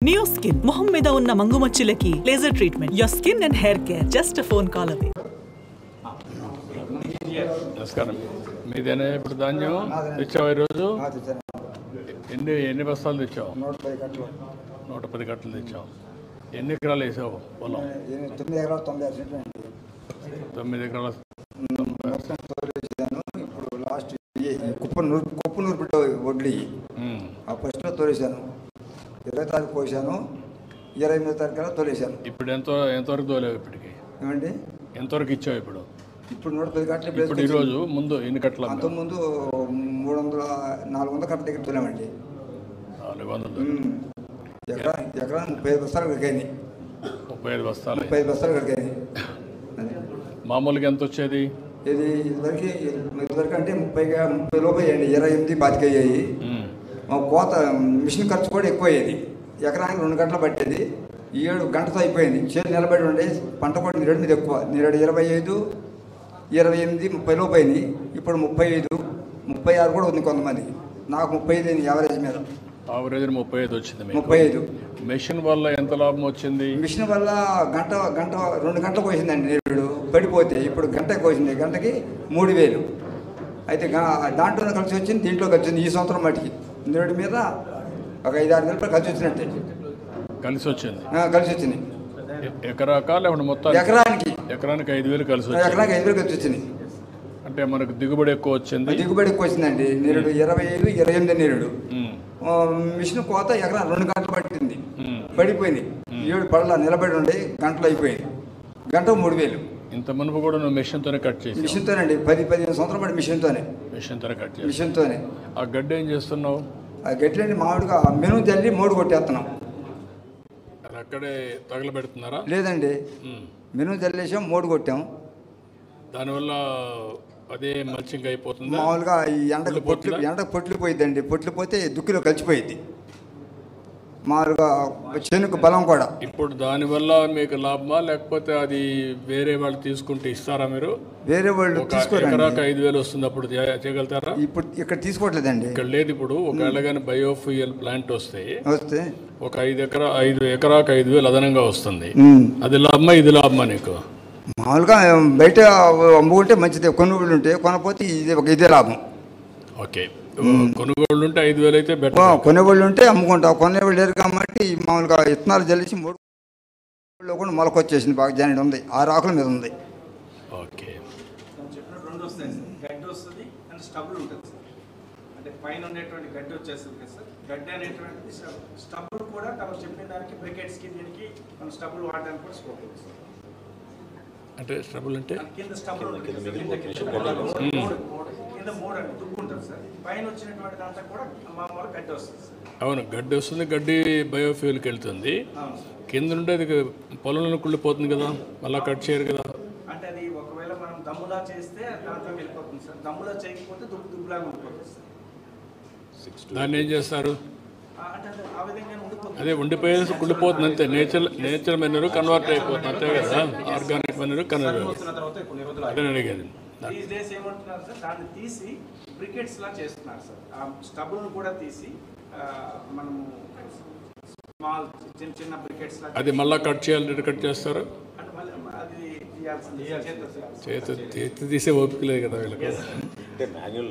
Neo Skin, మొహం మీద ఉన్న మంగుమచ్చులకి laser treatment. Your skin and hair care, just a phone call away. నమస్కారం. మీదేనా ఇప్పుడు ధాన్యం తెచ్చావు ఈరోజు? ఎన్ని బస్తాలు తెచ్చావు? 110 కట్టలు తెచ్చావు. ఎన్ని ఎకరాలు వేసావు పొలం? 9 ఎకరాలు 96 సెంట్లు అండి. 9 ఎకరాల ఇప్పుడు లాస్ట్ కుప్పనూరు బిడ్డ వడ్లీ ఆ ఫస్ట్లో తోలేశాను. 20 తారీఖు పోసాను, 28 తారీఖు తోలేశాను. ఇప్పుడు ఎంతవరకు తోలేవు? ఇప్పటికి ఏమండి ఎంతవరకు ఇచ్చావు? ఇప్పుడు 110 కట్టలు. ఇప్పుడు ఈరోజు ముందు ఎన్ని కట్టలు? అంతకుముందు 400 కట్టల దగ్గర తోలామండి. 400 ఎకరానికి 35 బస్తాలు కడిగాయి. 35 బస్తాలు. 35 బస్తాలు కడిగాయి. మామూలుగా ఎంత వచ్చేది? ఇది ఇదివరకు అంటే 30 లోపు అయ్యండి. 28 25 అయ్యాయి. కోత మిషన్ ఖర్చు కూడా ఎక్కువ అయ్యేది. ఎకరానికి 2 గంటలు పట్టేది. 7 గంటతో అయిపోయింది. చేతి నిలబడి ఉండే పంట కూడా నీరడు మీద ఎక్కువ. నీరడు 25, 28, 30 లోపు అయింది. ఇప్పుడు 35, 36 కూడా ఉంది కొంతమంది. నాకు 35 అయింది యావరేజ్ మీద. యావరేజ్ 35 వచ్చింది. 35. మెషిన్ వల్ల ఎంత లాభం వచ్చింది? మిషన్ వల్ల గంట 2 గంటలు కోసిందండి నీరుడు పడిపోతే. ఇప్పుడు గంట కోసింది. గంటకి 3000. అయితే దాంట్లో కలిసి వచ్చింది, దీంట్లో కలిసి వచ్చింది. ఈ సంవత్సరం మట్టికి నీరుడి మీద ఒక 5-6 వేల రూపాయలు కలిసి వచ్చినట్టే. కలిసి వచ్చింది. ఎకరాకా లేకుంటే మొత్తం? ఎకరానికి 5,000 కలిసి వచ్చింది. ఎకరానికి 5,000 కలిసి వచ్చింది. అంటే మనకు దిగుబడి ఎక్కువ వచ్చింది. దిగుబడి ఎక్కువ వచ్చిందండి. నీరుడు 25, 28 నీరుడు. మిషన్ కోత ఎకరా 2 గంటలు పట్టింది. పడిపోయింది. 7 పడల నిలబడి ఉండి గంటలు అయిపోయింది. గంట 3000. ఇంత మునుపు కూడా నువ్వు మిషన్తోనే కట్ చేసి? మిషన్తోనండి. 15 సంవత్సరాలు పడి మిషన్తోనే కట్ చేసి. మిషన్తోనే. ఆ గడ్డి ఏం చేస్తున్నావు? ఆ గడ్డి మామిడిగా మెను తల్లి 3 కొట్టేస్తున్నాం. అది అక్కడే తగలబెడుతున్నారా? లేదండి, మెను తల్లేసాం, 3 కొట్టాం. దానివల్ల అదే మల్చింగ్ అయిపోతుంది. మామూలుగా ఈ ఎండకు పొట్లు పోయిద్దండి. పొట్లు పోతే దుక్కిలో కలిసిపోయిద్ది. మామూలుగా చెనుకు బలం కూడా. ఇప్పుడు దానివల్ల మీకు లాభమా లేకపోతే అది వేరే వాళ్ళు తీసుకుంటే ఇస్తారా? మీరు వేరే వాళ్ళు తీసుకోరండి. ఎకరాకు 5,000 వస్తుంది, అప్పుడు చేయగలుగుతారా? ఇప్పుడు ఇక్కడ తీసుకోవట్లేదండి. ఇక్కడ లేదు. ఇప్పుడు ఒకవేళ కానీ బయోఫ్యూయల్ ప్లాంట్ వస్తే ఒక 5 ఎకరాకు 5,000 అదనంగా వస్తుంది. అది లాభమా ఇది లాభమా నీకు? మామూలుగా బయట అమ్ముకుంటే మంచిదే. కొనుగోళ్ళు ఉంటే కొనపోతే ఇదే లాభం. ఓకే, కొనుగోళ్ళు ఉంటే 5,000 అయితే బెటర్. కొనుగోళ్ళు ఉంటే అమ్ముకుంటాం. కొనేవాళ్ళు లేరు కాబట్టి మామూలుగా విత్తనాలు జల్లిసి 3 కూడా మొలకొచ్చేసింది. బాగా జాయిన్ ఉంది. 6 ఆకుల మీద ఉంది. ఓకే, రెండు వస్తాయి సార్. గడ్డి వస్తుంది అండ్ స్టబుల్ ఉంటుంది సార్. అంటే పైన ఉండేటువంటి గడ్డి వచ్చేస్తుంది కదా సార్. గడ్డి అనేటువంటిది స్టబుల్ కూడా మనం చెప్పిన దానికి బ్రికెట్స్కి దీనికి మనం స్టబుల్ వాడడానికి కూడా స్కోప్ ఉంది సార్. అంటే స్టబుల్ అంటే కింద స్టబుల్ కింద 3 అంటే దుక్కు ఉంటుంది సార్. పైన వచ్చినటువంటి దాంట్లో కూడా మామూలు గడ్డి వస్తుంది సార్. అవును, గడ్డి వస్తుంది. గడ్డి బయోఫ్యూల్కి వెళ్తుంది. కింద నుండి అది పొలంలో కుళ్ళిపోతుంది కదా, మళ్ళీ కట్ చేయరు కదా. అంటే అది ఒకవేళ మనం దమ్ములా చేస్తే దాంట్లో వెళ్ళిపోతుంది సార్. దమ్ములా చేయకపోతే దుబ్బులాగా ఉండిపోతుంది సార్. దాన్ని ఏం చేస్తారు? అంటే ఆ విధంగా ఉండిపోతుంది. అదే ఉండిపోయేసి కుళ్ళిపోతుంది అంతే. నేచర్ మెనూరు కన్వర్ట్ అయిపోతుంది అంతే కదా. ఆర్గానిక్ మెనూరు కన్వర్ట్ అవుతుంది. అదే అడిగేది. దీస్ డేస్ ఏమంటున్నారు సార్, దాన్ని తీసి బ్రికెట్స్ లా చేస్తున్నారు సార్. ఆ స్టబుల్ను కూడా తీసి మనము స్మాల్ చిన్న బ్రికెట్స్ లా. అది మళ్ళీ కట్ చేయాలి. కట్ చేస్తారు. అంటే మళ్ళీ అది చేతి తీసే ఓపిక లేదు కదా వీళ్ళకి.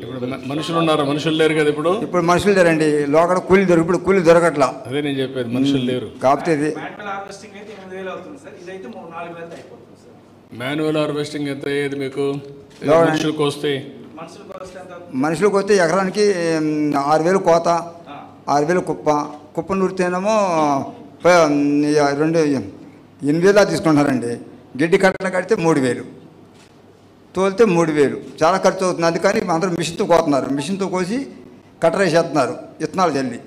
ఇప్పుడు మనుషులు ఉన్నారా? మనుషులు లేరు కదా ఇప్పుడు. మనుషులు లేరండి. లోకడ కూలీ ఇప్పుడు కూలీ దొరకట్లా. అదే నేను చెప్పేది, మనుషులు లేరు. కాకపోతే ఇది మాన్యువల్ హార్వెస్టింగ్ అయితే 8,000 అవుతుంది సార్. ఇదైతే 4,000 అయిపోతుంది సార్. మాన్యువల్ హార్వెస్టింగ్ ఎంత అయ్యేది మీకు? మనుషులకు వస్తే మనుషులకు వస్తే ఎకరానికి 6,000 కోత, 6,000 కుప్ప నూరితేనేమో 8,000 తీసుకుంటున్నారండి. గిడ్డి కట్టలు కడితే 3,000, తోలితే 3,000. చాలా ఖర్చు అవుతుంది. అందుకని అందరూ మిషన్తో కోతున్నారు. మిషన్తో కోసి కట్టర్ వేసేస్తున్నారు విత్తనాలు జల్లి.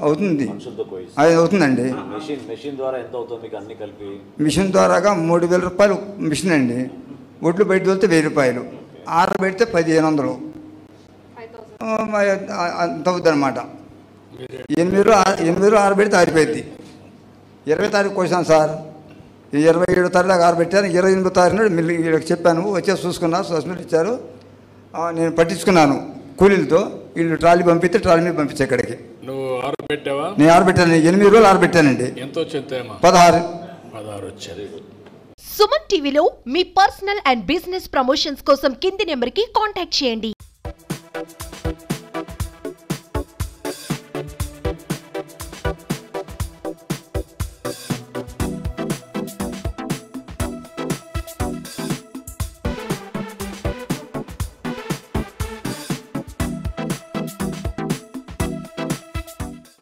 అవుతుంది, అది అవుతుందండి. మిషన్ ద్వారాగా 3,000 రూపాయలు మిషన్ అండి. ఒడ్లు బయట తోలితే 1,000 రూపాయలు, ఆర పెడితే 1,500 అంత అవుతుంది అనమాట. 8 ఆరబెడితే ఆరిపోయింది. 20 తారీఖు కోసాను సార్. 27 తారీఖు దాకా ఆరబెట్టాను. 28 తారీఖు నాడు మిల్లి చెప్పాను. వచ్చేసి చూసుకున్నారు, సస్మిల్ ఇచ్చారు. నేను పట్టించుకున్నాను కూలీలతో. వీళ్ళు ట్రాలీ పంపిస్తే ట్రాలీ మీద పంపించే ఇక్కడికి. నువ్వు ఆరబెట్టావా? నేను ఆరబెట్టాను, 8 రోజులు ఆరబెట్టానండి. ఎంత వచ్చిందేమో? 16 వచ్చేది. సుమన్ టీవీలో మీ పర్సనల్ అండ్ బిజినెస్ ప్రమోషన్స్ కోసం కింది నెంబర్కి కాంటాక్ట్ చేయండి.